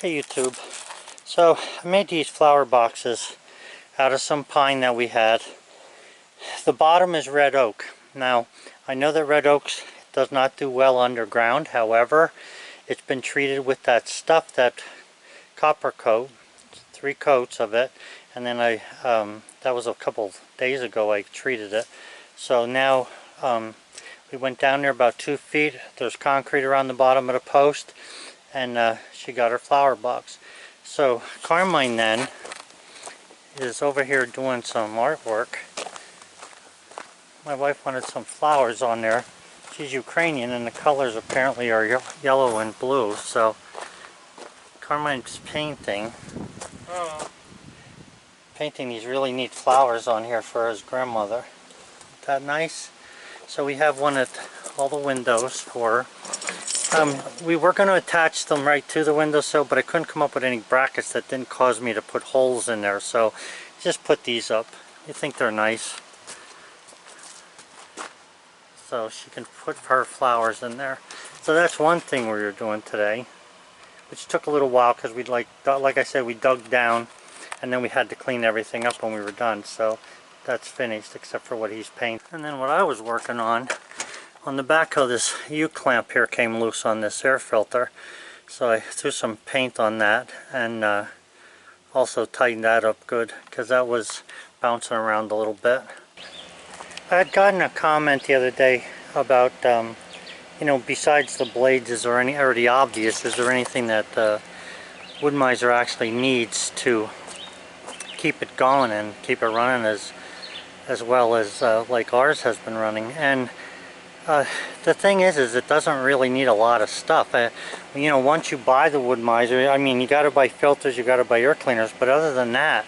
Hey YouTube. So I made these flower boxes out of some pine that we had. The bottom is red oak. Now I know that red oak does not do well underground. However, it's been treated with that stuff, that copper coat, 3 coats of it, and then that was a couple days ago I treated it. So now we went down there about 2 feet. There's concrete around the bottom of the post, and she got her flower box. So Carmine then is over here doing some artwork. My wife wanted some flowers on there. She's Ukrainian and the colors apparently are yellow and blue. So Carmine's painting these really neat flowers on here for his grandmother. Isn't that nice? So we have one at all the windows for her. We were going to attach them right to the windowsill, but I couldn't come up with any brackets that didn't cause me to put holes in there, so just put these up. I think they're nice. So she can put her flowers in there. So that's one thing we were doing today, which took a little while because we like I said, we dug down and then we had to clean everything up when we were done. So that's finished except for what he's painted. And then what I was working on the back of this U-clamp here came loose on this air filter, so I threw some paint on that and also tightened that up good because that was bouncing around a little bit. I had gotten a comment the other day about you know, besides the blades, is there any, or the obvious, is there anything that Wood-Mizer actually needs to keep it going and keep it running as well as like ours has been running? And the thing is it doesn't really need a lot of stuff. You know, once you buy the Wood-Mizer, I mean, you got to buy filters, you got to buy air cleaners, but other than that,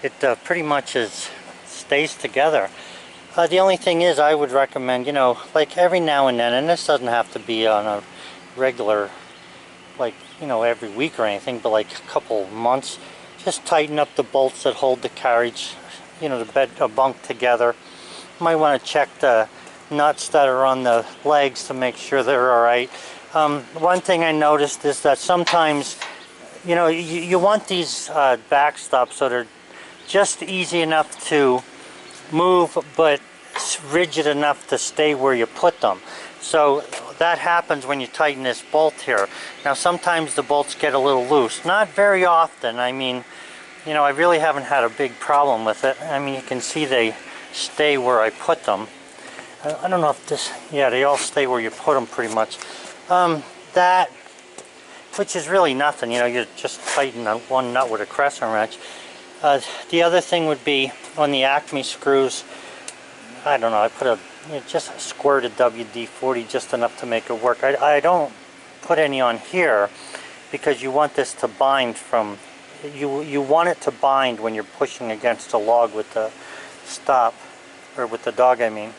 it pretty much stays together. The only thing is, I would recommend, you know, like every now and then, and this doesn't have to be on a regular, like, you know, every week or anything, but like a couple months, just tighten up the bolts that hold the carriage, you know, the bunk together. You might want to check the nuts that are on the legs to make sure they're alright. One thing I noticed is that sometimes, you know, you want these backstops so they're just easy enough to move but rigid enough to stay where you put them. So that happens when you tighten this bolt here. Now sometimes the bolts get a little loose. Not very often. I mean, you know, I really haven't had a big problem with it. I mean, you can see they stay where I put them. I don't know if this, yeah, they all stay where you put them pretty much. That, which is really nothing, you know, you just tighten one nut with a crescent wrench. The other thing would be on the Acme screws. I don't know, I put just a squirt of WD-40, just enough to make it work. I don't put any on here because you want this to bind from, you want it to bind when you're pushing against a log with the stop, or with the dog I mean.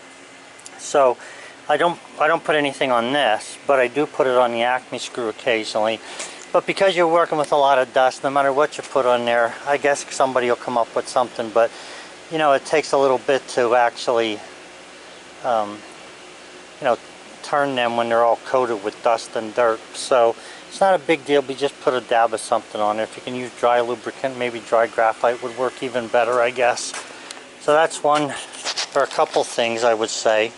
So I don't put anything on this, but I do put it on the Acme screw occasionally. But because you're working with a lot of dust, no matter what you put on there, I guess somebody will come up with something. But you know, it takes a little bit to actually you know, turn them when they're all coated with dust and dirt. So it's not a big deal, but just put a dab of something on there. If you can use dry lubricant, maybe dry graphite would work even better, I guess. So that's one, or a couple things I would say.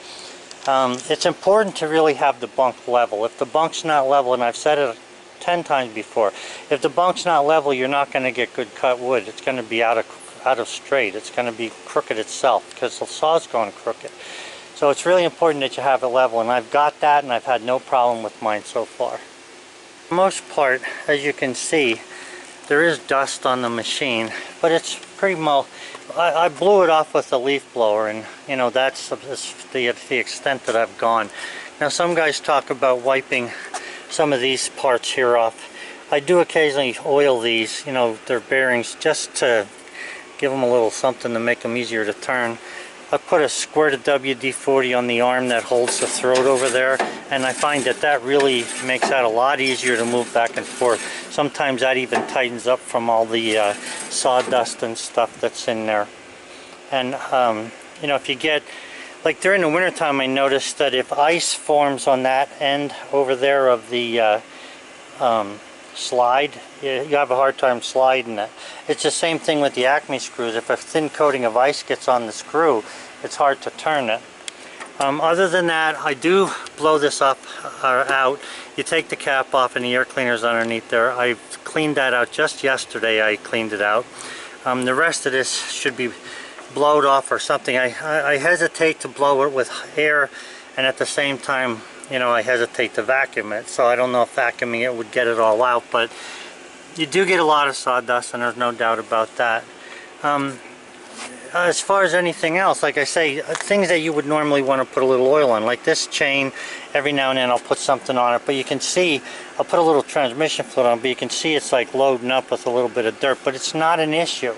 It's important to really have the bunk level. If the bunk's not level, and I've said it 10 times before, if the bunk's not level, you're not going to get good cut wood. It's going to be out of straight. It's going to be crooked itself because the saw's going crooked. So it's really important that you have it level, and I've got that, and I've had no problem with mine so far. For the most part, as you can see, there is dust on the machine, but it's pretty well. I blew it off with a leaf blower, and you know, that's the extent that I've gone. Now some guys talk about wiping some of these parts here off. I do occasionally oil these, you know, their bearings, just to give them a little something to make them easier to turn. I put a squirt of WD-40 on the arm that holds the throat over there, and I find that really makes that a lot easier to move back and forth. Sometimes that even tightens up from all the sawdust and stuff that's in there. And you know, if you get, like during the wintertime, I noticed that if ice forms on that end over there of the slide. You have a hard time sliding it. It's the same thing with the Acme screws. If a thin coating of ice gets on the screw, it's hard to turn it. Other than that, I do blow this up out. You take the cap off and the air cleaner's underneath there. I cleaned that out just yesterday. I cleaned it out. The rest of this should be blowed off or something. I hesitate to blow it with air, and at the same time, you know, I hesitate to vacuum it. So I don't know if vacuuming it would get it all out, but you do get a lot of sawdust, and there's no doubt about that. As far as anything else, like I say, things that you would normally want to put a little oil on, like this chain, every now and then I'll put something on it, but you can see, I'll put a little transmission fluid on, but you can see it's like loading up with a little bit of dirt, but it's not an issue.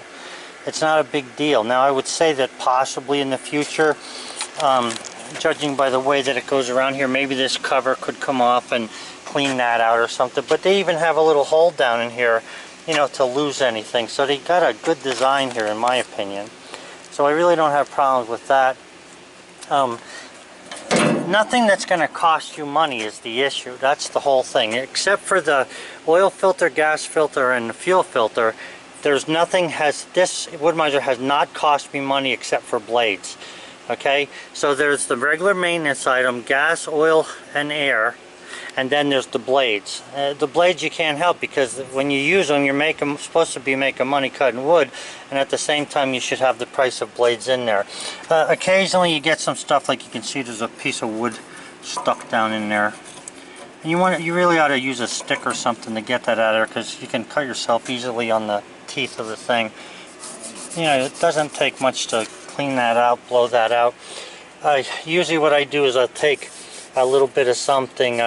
It's not a big deal. Now I would say that possibly in the future, judging by the way that it goes around here, maybe this cover could come off and clean that out or something, but they even have a little hole down in here, you know, to lose anything, so they got a good design here in my opinion. So I really don't have problems with that. Nothing that's going to cost you money is the issue. That's the whole thing. Except for the oil filter, gas filter, and the fuel filter, there's nothing this Wood-Mizer has not cost me money except for blades. Okay? So there's the regular maintenance item, gas, oil, and air. And then there's the blades. The blades you can't help, because when you use them, you're supposed to be making money cutting wood, and at the same time you should have the price of blades in there. Occasionally you get some stuff, like you can see there's a piece of wood stuck down in there. And you really ought to use a stick or something to get that out of there, because you can cut yourself easily on the teeth of the thing. You know, it doesn't take much to clean that out, blow that out. Usually what I do is I'll take a little bit of something.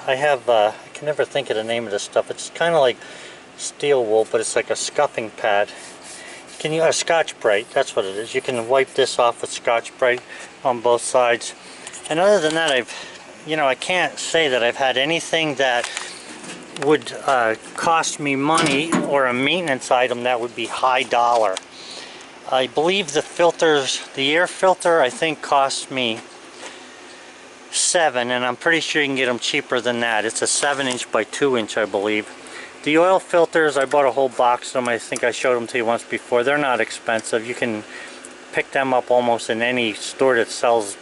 I can never think of the name of this stuff. It's kind of like steel wool, but it's like a scuffing pad. A Scotch-Brite, that's what it is. You can wipe this off with Scotch-Brite on both sides. And other than that, I can't say that I've had anything that would cost me money, or a maintenance item that would be high dollar. I believe the filters, the air filter, I think cost me $7, and I'm pretty sure you can get them cheaper than that. It's a 7" by 2" I believe. The oil filters, I bought a whole box of them. I think I showed them to you once before. They're not expensive. You can pick them up almost in any store that sells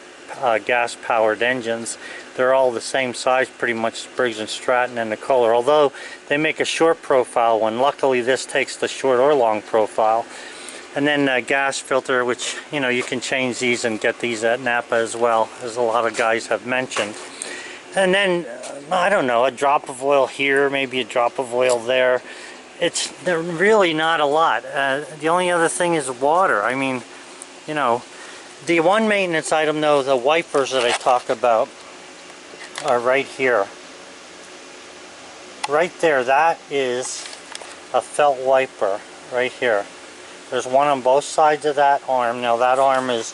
gas powered engines. They're all the same size pretty much, Briggs & Stratton and the color, although they make a short profile one. Luckily this takes the short or long profile. And then a gas filter, which, you know, you can change these and get these at Napa as well, as a lot of guys have mentioned. And then, I don't know, a drop of oil here, maybe a drop of oil there. They're really not a lot. The only other thing is water. I mean, you know, the one maintenance item though, the wipers that I talk about, are right here. Right there, that is a felt wiper, right here. There's one on both sides of that arm. Now that arm is,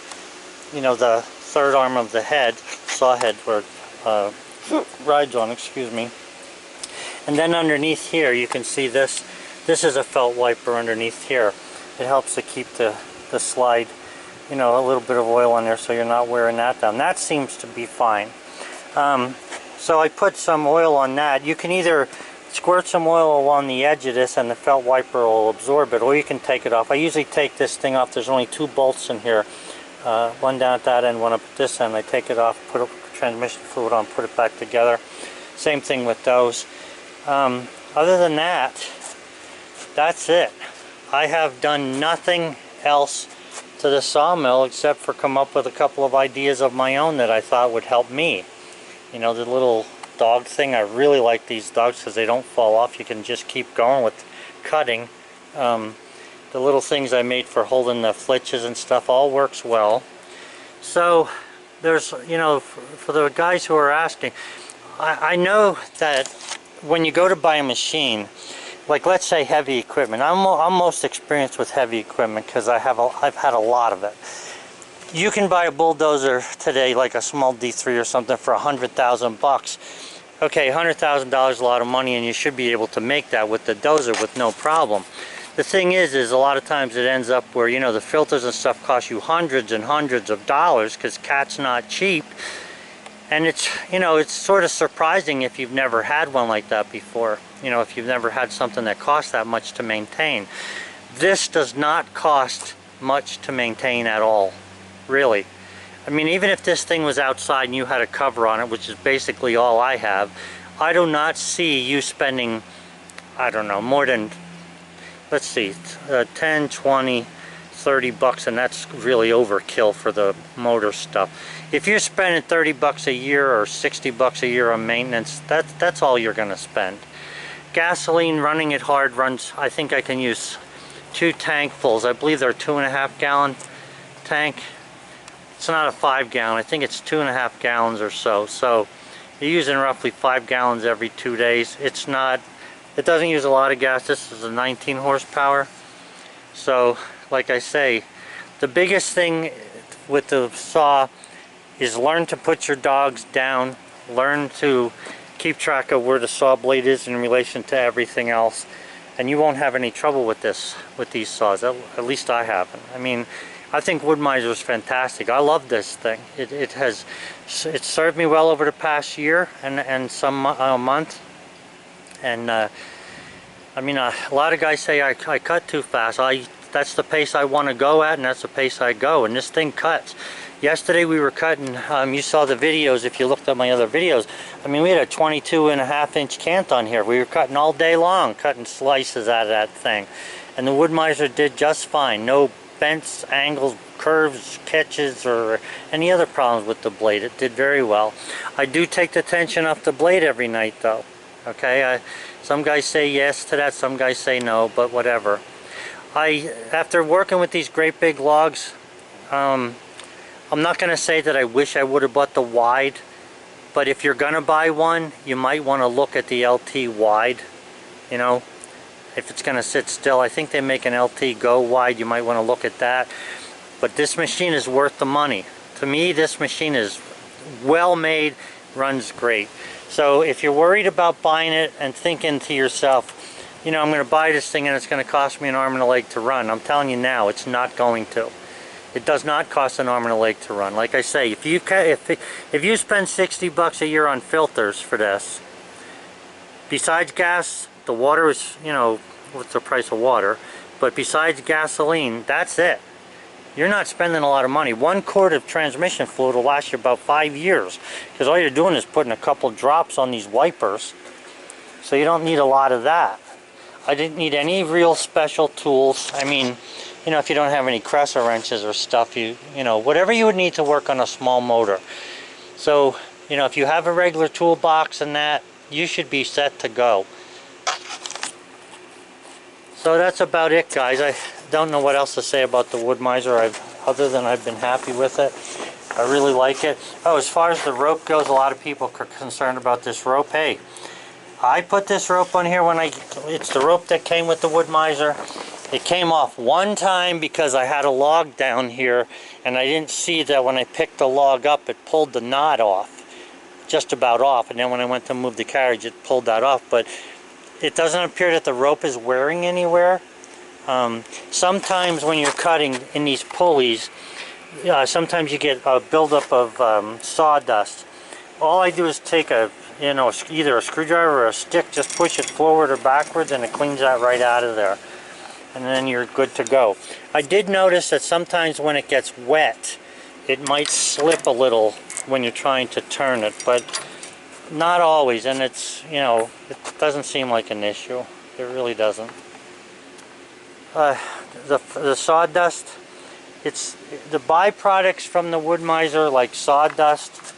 you know, the third arm of the head, saw head where it rides on, excuse me. And then underneath here you can see this. This is a felt wiper underneath here. It helps to keep the slide, you know, a little bit of oil on there so you're not wearing that down. That seems to be fine. So I put some oil on that. You can either squirt some oil along the edge of this and the felt wiper will absorb it, or you can take it off. I usually take this thing off. There's only 2 bolts in here, one down at that end, one up at this end. I take it off, put a transmission fluid on, put it back together. Same thing with those. Other than that, that's it. I have done nothing else to the sawmill except for come up with a couple of ideas of my own that I thought would help me. You know, the little dog thing, I really like these dogs because they don't fall off. You can just keep going with cutting. The little things I made for holding the flitches and stuff all works well. So there's, you know, for the guys who are asking, I know that when you go to buy a machine, like let's say heavy equipment, I'm most experienced with heavy equipment because I've had a lot of it. You can buy a bulldozer today, like a small D3 or something, for $100,000. Okay, $100,000 is a lot of money, and you should be able to make that with the dozer with no problem. The thing is a lot of times it ends up where, you know, the filters and stuff cost you hundreds and hundreds of dollars because cat's not cheap. And it's, you know, it's sort of surprising if you've never had one like that before. You know, if you've never had something that costs that much to maintain. This does not cost much to maintain at all, really. I mean, even if this thing was outside and you had a cover on it, which is basically all I have, I do not see you spending, I don't know, more than, let's see, 10, 20, 30 bucks, and that's really overkill for the motor stuff. If you're spending 30 bucks a year or 60 bucks a year on maintenance, that's all you're going to spend. Gasoline, running it hard, runs, I think I can use 2 tankfuls. I believe they're 2.5 gallon tank. It's not a 5 gallon, I think it's 2.5 gallons or so. So you're using roughly 5 gallons every 2 days. It doesn't use a lot of gas. This is a 19 horsepower. So like I say, the biggest thing with the saw is learn to put your dogs down, learn to keep track of where the saw blade is in relation to everything else, and you won't have any trouble with these saws. At least I haven't. I mean, I think Wood-Mizer is fantastic. I love this thing. It's served me well over the past year and some month. And I mean, a lot of guys say I cut too fast. That's the pace I want to go at, and that's the pace I go. And this thing cuts. Yesterday we were cutting, you saw the videos if you looked at my other videos. I mean, we had a 22.5-inch cant on here. We were cutting all day long, cutting slices out of that thing. And the Wood-Mizer did just fine. No bends, angles, curves, catches, or any other problems with the blade. It did very well. I do take the tension off the blade every night though. Okay, some guys say yes to that, some guys say no, but whatever. After working with these great big logs, I'm not going to say that I wish I would have bought the wide, but if you're going to buy one, you might want to look at the LT wide, you know, if it's going to sit still. I think they make an LT go wide. You might want to look at that. But this machine is worth the money. To me, this machine is well made, runs great. So if you're worried about buying it and thinking to yourself, you know, I'm going to buy this thing and it's going to cost me an arm and a leg to run, I'm telling you now, it's not going to. It does not cost an arm and a leg to run. Like I say, if you spend 60 bucks a year on filters for this, besides gas, the water is, you know, what's the price of water, but besides gasoline, that's it. You're not spending a lot of money. 1 quart of transmission fluid will last you about 5 years, because all you're doing is putting a couple drops on these wipers, so you don't need a lot of that. I didn't need any real special tools. I mean, you know, if you don't have any crescent wrenches or stuff, you know, whatever you would need to work on a small motor. So, you know, if you have a regular toolbox and that, you should be set to go. So that's about it, guys. I don't know what else to say about the Wood-Mizer, other than I've been happy with it. I really like it. Oh, as far as the rope goes, a lot of people are concerned about this rope. Hey, I put this rope on here it's the rope that came with the Wood-Mizer. It came off one time because I had a log down here and I didn't see that when I picked the log up it pulled the knot off, just about off, and then when I went to move the carriage it pulled that off, but it doesn't appear that the rope is wearing anywhere. Sometimes when you're cutting in these pulleys, sometimes you get a buildup of sawdust. All I do is take either a screwdriver or a stick, just push it forward or backwards and it cleans that right out of there. And then you're good to go. I did notice that sometimes when it gets wet, it might slip a little when you're trying to turn it, but not always, and it's, you know, it doesn't seem like an issue. It really doesn't. The sawdust, it's the byproducts from the Wood-Mizer, like sawdust.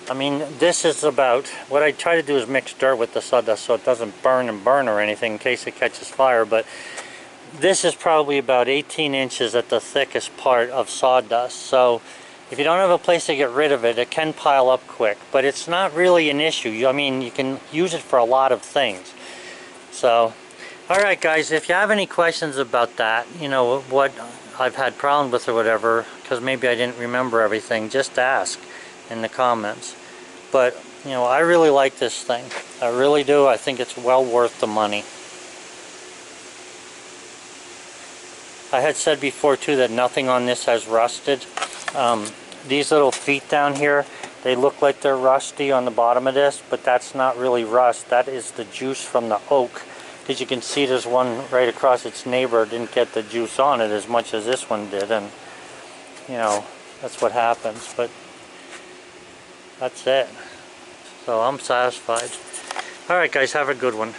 I mean, this is about, what I try to do is mix dirt with the sawdust so it doesn't burn or anything in case it catches fire, but this is probably about 18 inches at the thickest part of sawdust. So if you don't have a place to get rid of it, it can pile up quick, but it's not really an issue. I mean, you can use it for a lot of things. So, alright guys, if you have any questions about that, you know, what I've had problems with or whatever, because maybe I didn't remember everything, just ask in the comments. But, you know, I really like this thing. I really do. I think it's well worth the money. I had said before too that nothing on this has rusted. These little feet down here, They look like they're rusty on the bottom of this, but that's not really rust. That is the juice from the oak. Because you can see there's one right across its neighbor didn't get the juice on it as much as this one did, and you know, that's what happens. But that's it. So I'm satisfied. Alright guys, have a good one.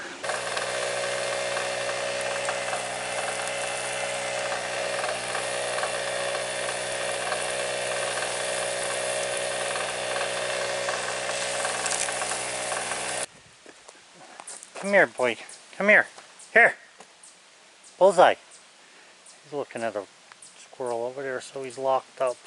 Come here, boy. Come here. Here. Bullseye. He's looking at a squirrel over there, so he's locked up.